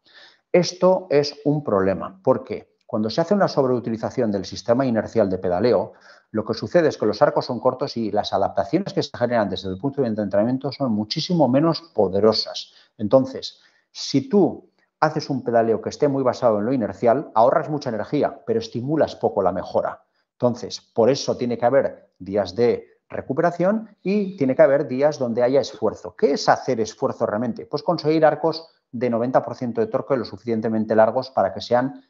Esto es un problema, porque cuando se hace una sobreutilización del sistema inercial de pedaleo, lo que sucede es que los arcos son cortos y las adaptaciones que se generan desde el punto de vista de entrenamiento son muchísimo menos poderosas. Entonces, si tú haces un pedaleo que esté muy basado en lo inercial, ahorras mucha energía, pero estimulas poco la mejora. Entonces, por eso tiene que haber días de recuperación y tiene que haber días donde haya esfuerzo. ¿Qué es hacer esfuerzo realmente? Pues conseguir arcos de 90% de torque lo suficientemente largos para que sean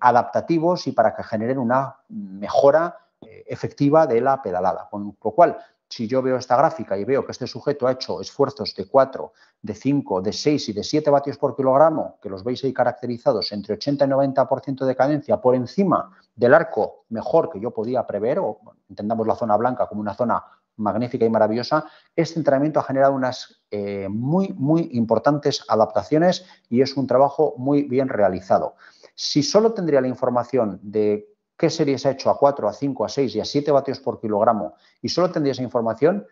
adaptativos y para que generen una mejora efectiva de la pedalada. Con lo cual, si yo veo esta gráfica y veo que este sujeto ha hecho esfuerzos de 4, de 5, de 6 y de 7 vatios por kilogramo, que los veis ahí caracterizados entre 80 y 90% de cadencia por encima del arco mejor que yo podía prever, o entendamos la zona blanca como una zona magnífica y maravillosa, este entrenamiento ha generado unas muy importantes adaptaciones y es un trabajo muy bien realizado. Si solo tendría la información de qué series ha hecho a 4, a 5, a 6 y a 7 vatios por kilogramo y solo tendría esa información,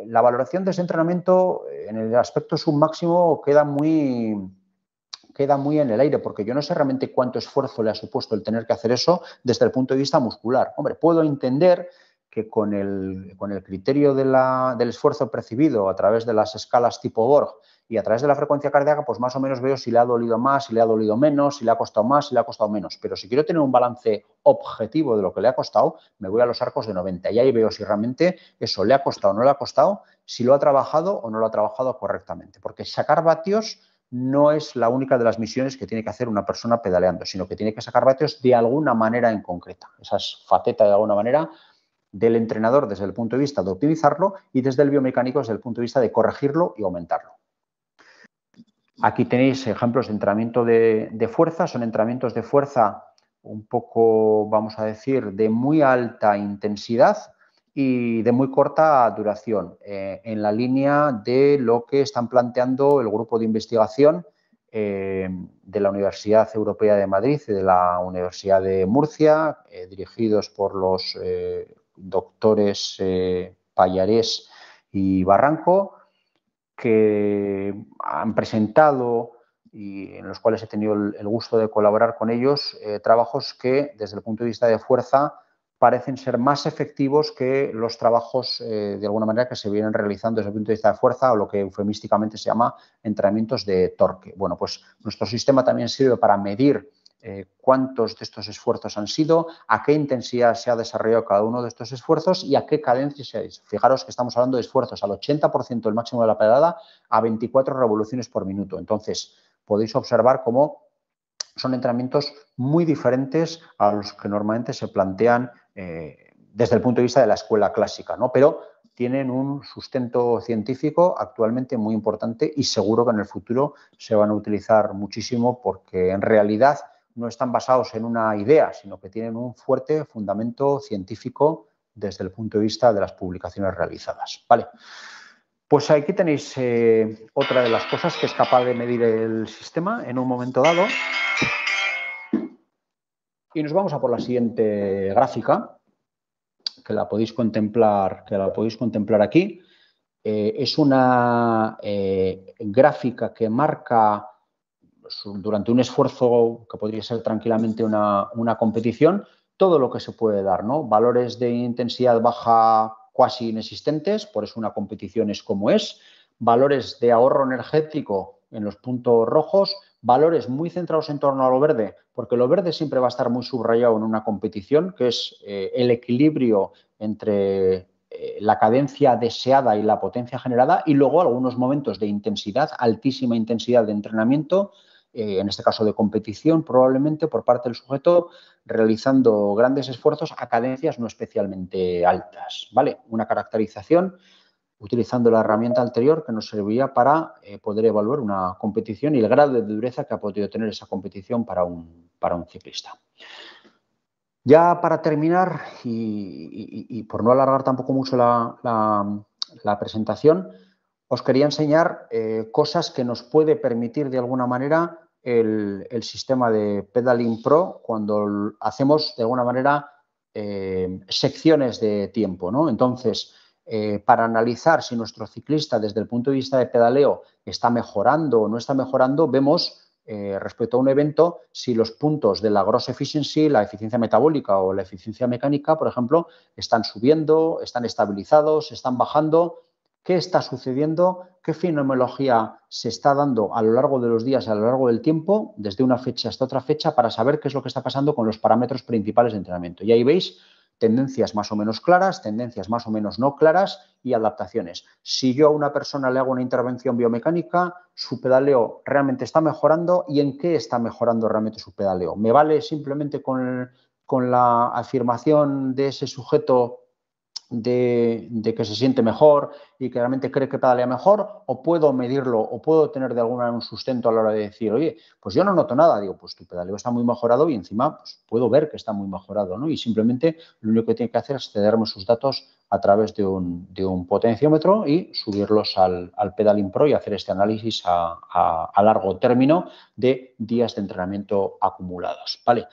la valoración de ese entrenamiento en el aspecto submáximo queda muy en el aire, porque yo no sé realmente cuánto esfuerzo le ha supuesto el tener que hacer eso desde el punto de vista muscular. Hombre, puedo entender que con el criterio del esfuerzo percibido a través de las escalas tipo Borg y a través de la frecuencia cardíaca, pues más o menos veo si le ha dolido más, si le ha dolido menos, si le ha costado más, si le ha costado menos. Pero si quiero tener un balance objetivo de lo que le ha costado, me voy a los arcos de 90 y ahí veo si realmente eso le ha costado o no le ha costado, si lo ha trabajado o no lo ha trabajado correctamente. Porque sacar vatios no es la única de las misiones que tiene que hacer una persona pedaleando, sino que tiene que sacar vatios de alguna manera en concreta. Esa es faceta de alguna manera del entrenador desde el punto de vista de optimizarlo y desde el biomecánico desde el punto de vista de corregirlo y aumentarlo. Aquí tenéis ejemplos de entrenamiento de fuerza, son entrenamientos de fuerza un poco, vamos a decir, de muy alta intensidad y de muy corta duración, en la línea de lo que están planteando el grupo de investigación de la Universidad Europea de Madrid y de la Universidad de Murcia, dirigidos por los doctores Pallarés y Barranco, que han presentado y en los cuales he tenido el gusto de colaborar con ellos, trabajos que desde el punto de vista de fuerza parecen ser más efectivos que los trabajos de alguna manera que se vienen realizando desde el punto de vista de fuerza o lo que eufemísticamente se llama entrenamientos de torque. Bueno, pues nuestro sistema también sirve para medir cuántos de estos esfuerzos han sido, a qué intensidad se ha desarrollado cada uno de estos esfuerzos y a qué cadencia se ha hecho. Fijaros que estamos hablando de esfuerzos al 80% del máximo de la pedalada a 24 revoluciones por minuto. Entonces, podéis observar cómo son entrenamientos muy diferentes a los que normalmente se plantean desde el punto de vista de la escuela clásica, ¿no? Pero tienen un sustento científico actualmente muy importante y seguro que en el futuro se van a utilizar muchísimo porque en realidad no están basados en una idea, sino que tienen un fuerte fundamento científico desde el punto de vista de las publicaciones realizadas. Vale. Pues aquí tenéis otra de las cosas que es capaz de medir el sistema en un momento dado. Y nos vamos a por la siguiente gráfica, que la podéis contemplar aquí. Es una gráfica que marca durante un esfuerzo que podría ser tranquilamente una competición, todo lo que se puede dar, ¿no? Valores de intensidad baja cuasi inexistentes, por eso una competición es como es, valores de ahorro energético en los puntos rojos, valores muy centrados en torno a lo verde, porque lo verde siempre va a estar muy subrayado en una competición, que es el equilibrio entre la cadencia deseada y la potencia generada, y luego algunos momentos de intensidad, altísima intensidad de entrenamiento, en este caso de competición, probablemente por parte del sujeto, realizando grandes esfuerzos a cadencias no especialmente altas, ¿vale? Una caracterización utilizando la herramienta anterior que nos servía para poder evaluar una competición y el grado de dureza que ha podido tener esa competición para un ciclista. Ya para terminar, y por no alargar tampoco mucho la presentación, os quería enseñar cosas que nos puede permitir de alguna manera el sistema de Pedaling Pro cuando hacemos de alguna manera secciones de tiempo, ¿no? Entonces, para analizar si nuestro ciclista desde el punto de vista de pedaleo está mejorando o no está mejorando, vemos respecto a un evento si los puntos de la gross efficiency, la eficiencia metabólica o la eficiencia mecánica, por ejemplo, están subiendo, están estabilizados, están bajando. ¿Qué está sucediendo? ¿Qué fenomenología se está dando a lo largo de los días, a lo largo del tiempo, desde una fecha hasta otra fecha, para saber qué es lo que está pasando con los parámetros principales de entrenamiento? Y ahí veis tendencias más o menos claras, tendencias más o menos no claras y adaptaciones. Si yo a una persona le hago una intervención biomecánica, su pedaleo realmente está mejorando y en qué está mejorando realmente su pedaleo. ¿Me vale simplemente con la afirmación de ese sujeto de que se siente mejor y que realmente cree que pedalea mejor, o puedo medirlo o puedo tener de alguna manera un sustento a la hora de decir, oye, pues yo no noto nada, digo, pues tu pedaleo está muy mejorado y encima pues, puedo ver que está muy mejorado, ¿no? Y simplemente lo único que tiene que hacer es cederme sus datos a través de un potenciómetro y subirlos al Pedaling Pro y hacer este análisis a largo término de días de entrenamiento acumulados, ¿vale?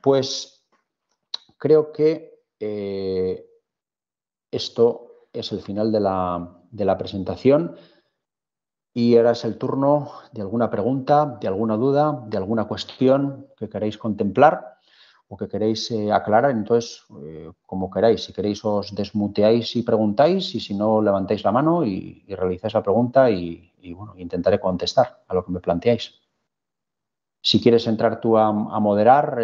Pues creo que esto es el final de la presentación y ahora es el turno de alguna pregunta, de alguna duda, de alguna cuestión que queréis contemplar o que queréis aclarar. Entonces, como queráis, si queréis os desmuteáis y preguntáis y si no levantáis la mano y realizáis la pregunta y bueno, intentaré contestar a lo que me planteáis. Si quieres entrar tú a moderar,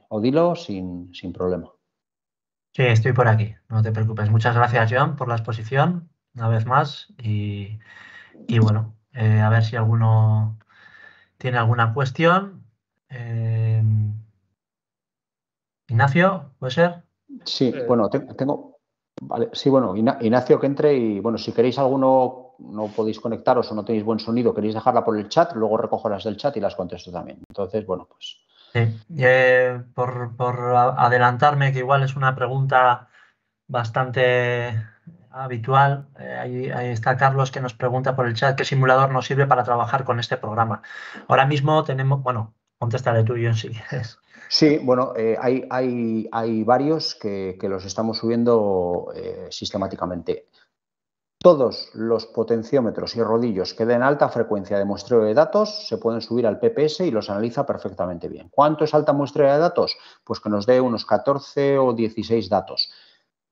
Odilo, sin problema. Sí, estoy por aquí, no te preocupes. Muchas gracias, Joan, por la exposición, una vez más. Y bueno, a ver si alguno tiene alguna cuestión. Ignacio, ¿puede ser? Sí, bueno, tengo... Vale, sí, bueno, Ignacio que entre y, bueno, si queréis alguno, no podéis conectaros o no tenéis buen sonido, queréis dejarla por el chat, luego recojo las del chat y las contesto también. Entonces, bueno, pues... Sí, por adelantarme, que igual es una pregunta bastante habitual. Ahí está Carlos, que nos pregunta por el chat qué simulador nos sirve para trabajar con este programa. Ahora mismo tenemos, bueno, contestaré tú y yo si quieres. Sí, bueno, hay varios que los estamos subiendo sistemáticamente. Todos los potenciómetros y rodillos que den alta frecuencia de muestreo de datos se pueden subir al PPS y los analiza perfectamente bien. ¿Cuánto es alta muestreo de datos? Pues que nos dé unos 14 o 16 datos.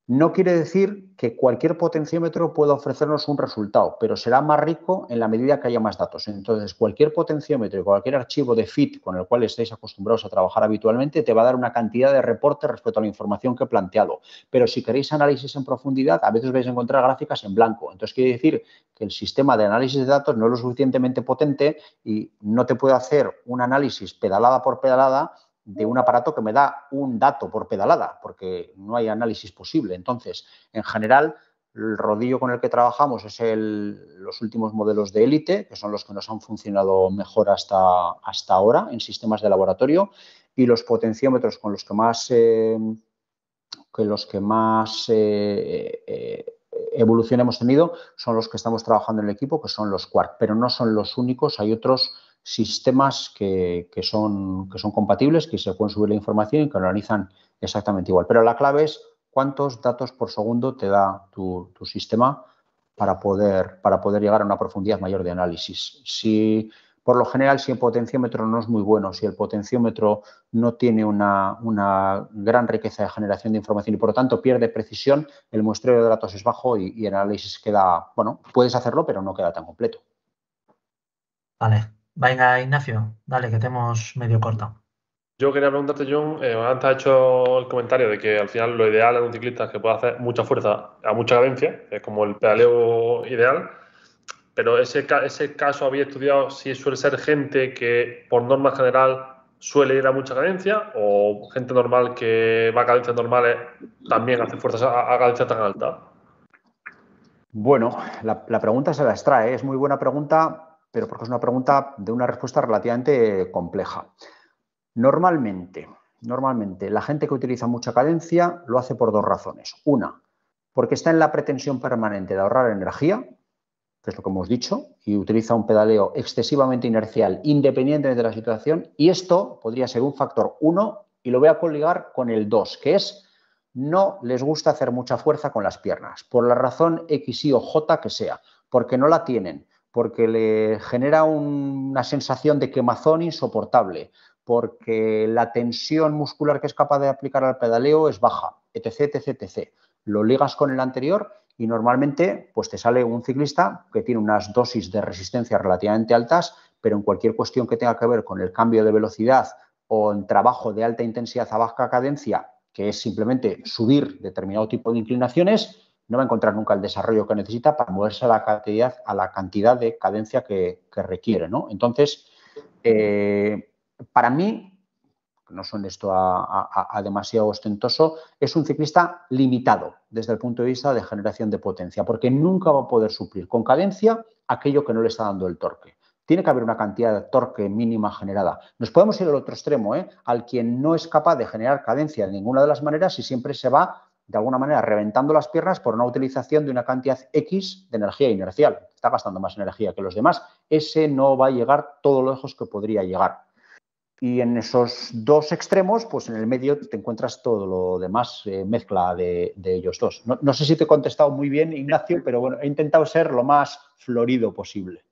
No quiere decir que cualquier potenciómetro pueda ofrecernos un resultado, pero será más rico en la medida que haya más datos. Entonces, cualquier potenciómetro y cualquier archivo de FIT con el cual estéis acostumbrados a trabajar habitualmente te va a dar una cantidad de reportes respecto a la información que he planteado. Pero si queréis análisis en profundidad, a veces vais a encontrar gráficas en blanco. Entonces, quiere decir que el sistema de análisis de datos no es lo suficientemente potente y no te puede hacer un análisis pedalada por pedalada de un aparato que me da un dato por pedalada, porque no hay análisis posible. Entonces, en general, el rodillo con el que trabajamos es los últimos modelos de élite, que son los que nos han funcionado mejor hasta ahora en sistemas de laboratorio, y los potenciómetros con los que más evolución hemos tenido son los que estamos trabajando en el equipo, que son los Quark, pero no son los únicos, hay otros sistemas que son compatibles, que se pueden subir la información y que lo analizan exactamente igual. Pero la clave es cuántos datos por segundo te da tu sistema para poder llegar a una profundidad mayor de análisis. Por lo general, si el potenciómetro no es muy bueno, si el potenciómetro no tiene una gran riqueza de generación de información y, por lo tanto, pierde precisión, el muestreo de datos es bajo y el análisis queda, bueno, puedes hacerlo, pero no queda tan completo. Vale, venga, Ignacio, dale, que te hemos medio cortado. Yo quería preguntarte, John, antes has hecho el comentario de que al final lo ideal en un ciclista es que pueda hacer mucha fuerza a mucha cadencia, es como el pedaleo ideal, pero ese caso había estudiado si suele ser gente que por norma general suele ir a mucha cadencia o gente normal que va a cadencias normales también hace fuerzas a cadencia tan alta. Bueno, la pregunta se la extrae, es muy buena pregunta, pero porque es una pregunta de una respuesta relativamente compleja. Normalmente, la gente que utiliza mucha cadencia lo hace por dos razones. Una, porque está en la pretensión permanente de ahorrar energía, que es lo que hemos dicho, y utiliza un pedaleo excesivamente inercial independientemente de la situación, y esto podría ser un factor 1 y lo voy a coligar con el 2, que es no les gusta hacer mucha fuerza con las piernas, por la razón X, Y o J que sea, porque no la tienen, porque le genera una sensación de quemazón insoportable, porque la tensión muscular que es capaz de aplicar al pedaleo es baja, etc, etc, etc. Lo ligas con el anterior y normalmente pues te sale un ciclista que tiene unas dosis de resistencia relativamente altas, pero en cualquier cuestión que tenga que ver con el cambio de velocidad o en trabajo de alta intensidad a baja cadencia, que es simplemente subir determinado tipo de inclinaciones, no va a encontrar nunca el desarrollo que necesita para moverse a la cantidad de cadencia que requiere, ¿no? Entonces, para mí, no son esto a demasiado ostentoso, es un ciclista limitado desde el punto de vista de generación de potencia, porque nunca va a poder suplir con cadencia aquello que no le está dando el torque. Tiene que haber una cantidad de torque mínima generada. Nos podemos ir al otro extremo, al quien no es capaz de generar cadencia de ninguna de las maneras y siempre se va, de alguna manera, reventando las piernas por una utilización de una cantidad X de energía inercial. Está gastando más energía que los demás. Ese no va a llegar todo lo lejos que podría llegar. Y en esos dos extremos, pues en el medio te encuentras todo lo demás, mezcla de ellos dos. No sé si te he contestado muy bien, Ignacio, pero bueno, he intentado ser lo más florido posible.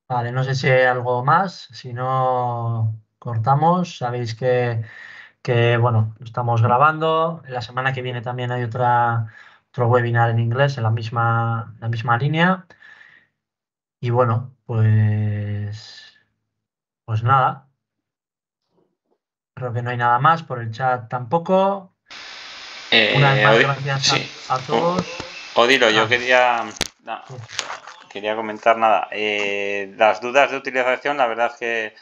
Vale, no sé si hay algo más, si no cortamos. Sabéis que bueno, lo estamos grabando. La semana que viene también hay otro webinar en inglés en la misma línea. Y bueno, pues nada. Creo que no hay nada más por el chat tampoco. Una vez más, gracias sí. a todos. Odilo, yo quería comentar nada. Las dudas de utilización, la verdad que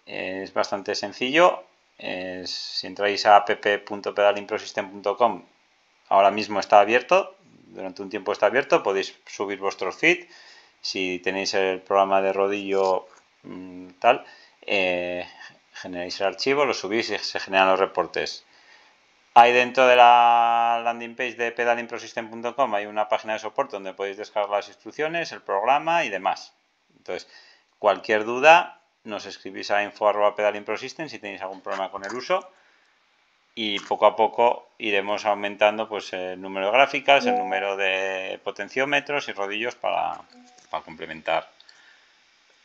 es bastante sencillo. Si entráis a app.pedalimprosystem.com, ahora mismo está abierto, durante un tiempo está abierto, podéis subir vuestros feed. Si tenéis el programa de rodillo tal, generáis el archivo, lo subís y se generan los reportes. Hay dentro de la landing page de pedalinprosystem.com hay una página de soporte donde podéis descargar las instrucciones, el programa y demás. Entonces, cualquier duda, nos escribís a info@pedalinprosystem si tenéis algún problema con el uso. Y poco a poco iremos aumentando pues el número de gráficas, el número de potenciómetros y rodillos para complementar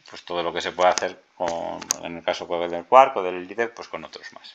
pues todo lo que se puede hacer con, en el caso del Quark o del líder, pues con otros más.